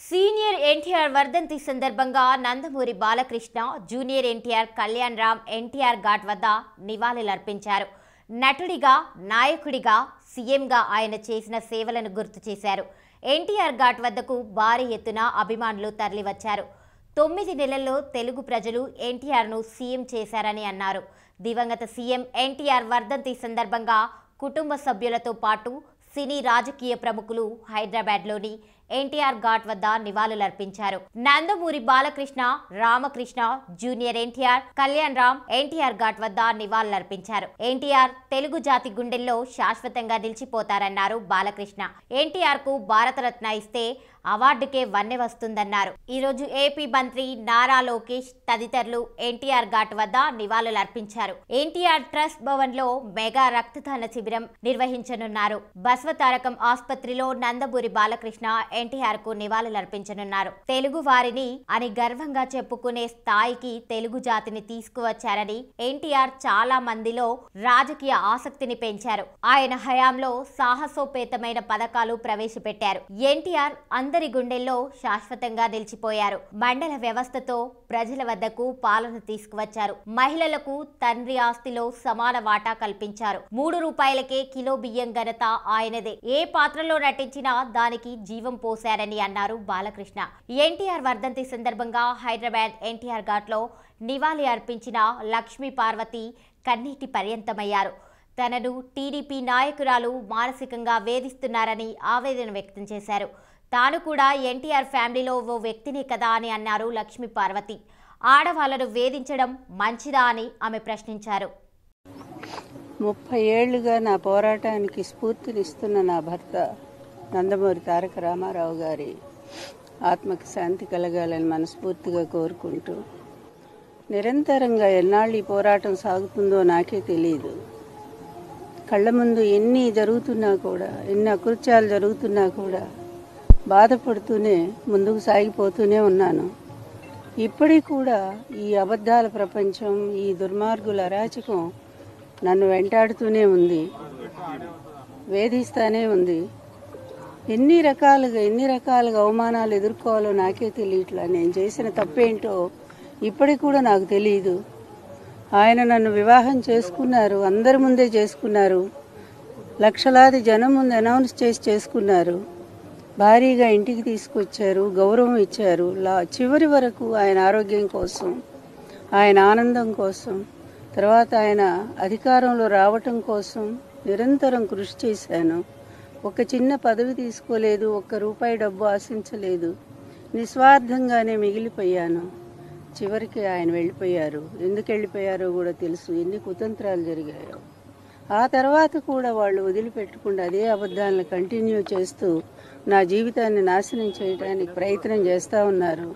Senior NTR వర్ధంతి సందర్భంగా Nandamuri Balakrishna junior NTR Kalyan Ram NTR ghat వద్ద నివాళులర్పించారు. నటుడిగా, నాయకుడిగా, సీఎంగా ఆయన చేసిన సేవలను గుర్తు చేశారు. ఎన్టీఆర్ ఘాట్ వద్దకు భారీ ఎత్తున అభిమానులు తరలివచ్చారు. 9 నెలల్లో తెలుగు ప్రజలు ఎన్టీఆర్ను సీఎం చేశారని అన్నారు. దివంగత సీఎం ఎన్టీఆర్ వర్ధంతి సందర్భంగా కుటుంబ సభ్యులతో పాటు సినీ రాజకీయ ప్రముఖులు హైదరాబాద్లోని ఎన్టీఆర్ ఘాట్ వద్ద నివాళులర్పించారు. నందమూరి బాలకృష్ణ, రామకృష్ణ, జూనియర్ ఎన్టీఆర్, కళ్యాణ్ రామ్ ఎన్టీఆర్ ఘాట్ వద్ద నివాళులర్పించారు. ఎన్టీఆర్ తెలుగు జాతి గుండెల్లో శాశ్వతంగా నిలిచిపోతారన్నారు బాలకృష్ణ. ఎన్టీఆర్ కు భారతరత్న ఇస్తే అవార్డుకే వన్నె వస్తుందన్నారు. ఈరోజు ఏపీ మంత్రి నారా లోకేష్ తదితరులు ఎన్టీఆర్ ఘాట్ వద్ద నివాళులర్పించారు. ఎన్టీఆర్ ట్రస్ట్ భవన్ లో మెగా రక్తదాన శిబిరం నిర్వహించనున్నారు. బసవతారకం ఆసుపత్రిలో నందమూరి బాలకృష్ణ ఎన్టీఆర్ కు నివాళులర్పించనున్నారు. తెలుగు వారిని అని గర్వంగా చెప్పుకునే స్థాయికి తెలుగు జాతిని తీసుకువచ్చారని ఎన్టీఆర్ చాలా మందిలో రాజకీయ ఆసక్తిని పెంచారు. ఆయన హయాంలో సాహసోపేతమైన పథకాలు ప్రవేశపెట్టారు. ఎన్టీఆర్ అందరి గుండెల్లో శాశ్వతంగా నిలిచిపోయారు. మండల వ్యవస్థతో ప్రజల వద్దకు పాలన తీసుకువచ్చారు. మహిళలకు తండ్రి ఆస్తిలో సమాన వాటా కల్పించారు. 3 రూపాయలకే కిలో బియ్యం ఘనత ఆయనదే. ఏ పాత్రలో నటించినా దానికి జీవం పోశారని అన్నారు బాలకృష్ణ. ఎన్టీఆర్ వర్ధంతి సందర్భంగా హైదరాబాద్ ఎన్టీఆర్ ఘాట్ లో నివాళి అర్పించిన లక్ష్మీ పార్వతి కన్నీటి పర్యంతమయ్యారు. తనను టీడీపీ నాయకురాలు మానసికంగా వేధిస్తున్నారని ఆవేదన వ్యక్తం చేశారు. తాను కూడా ఎన్టీఆర్ ఫ్యామిలీలో ఓ వ్యక్తినే కదా అని అన్నారు లక్ష్మీ పార్వతి. ఆడవాళ్లను వేధించడం మంచిదా అని ఆమె ప్రశ్నించారు. 30 ఏళ్లుగా నా పోరాటానికి స్ఫూర్తినిస్తున్న నా భర్త నందమూరి తారక రామారావు గారి ఆత్మకి శాంతి కలగాలని మనస్ఫూర్తిగా కోరుకుంటూ, నిరంతరంగా ఎన్నాళ్ళు ఈ పోరాటం సాగుతుందో నాకే తెలియదు. కళ్ళ ముందు ఎన్ని జరుగుతున్నా కూడా, ఎన్ని అకృత్యాలు జరుగుతున్నా కూడా బాధపడుతూనే ముందుకు సాగిపోతూనే ఉన్నాను. ఇప్పటికి కూడా ఈ అబద్ధాల ప్రపంచం, ఈ దుర్మార్గుల అరాచకం నన్ను వెంటాడుతూనే ఉంది, వేధిస్తూనే ఉంది. ఎన్ని రకాలుగా అవమానాలు ఎదుర్కోవాలో నాకే తెలియట్లా. నేను చేసిన తప్పేంటో ఇప్పటికి కూడా నాకు తెలియదు. ఆయన నన్ను వివాహం చేసుకున్నారు, అందరి ముందే చేసుకున్నారు, లక్షలాది జనం ముందు అనౌన్స్ చేసి చేసుకున్నారు. భారీగా ఇంటికి తీసుకొచ్చారు, గౌరవం ఇచ్చారు. చివరి వరకు ఆయన ఆరోగ్యం కోసం, ఆయన ఆనందం కోసం, తర్వాత ఆయన అధికారంలో రావటం కోసం నిరంతరం కృషి చేశాను. ఒక చిన్న పదవి తీసుకోలేదు, ₹1 డబ్బు ఆశించలేదు, నిస్వార్థంగానే మిగిలిపోయాను. చివరికి ఆయన వెళ్ళిపోయారు. ఎందుకు వెళ్ళిపోయారో కూడా తెలుసు, ఎన్ని కుతంత్రాలు జరిగాయో. ఆ తర్వాత కూడా వాళ్ళు వదిలిపెట్టకుండా అదే అబద్ధాలను కంటిన్యూ చేస్తూ నా జీవితాన్ని నాశనం చేయడానికి ప్రయత్నం చేస్తూ ఉన్నారు.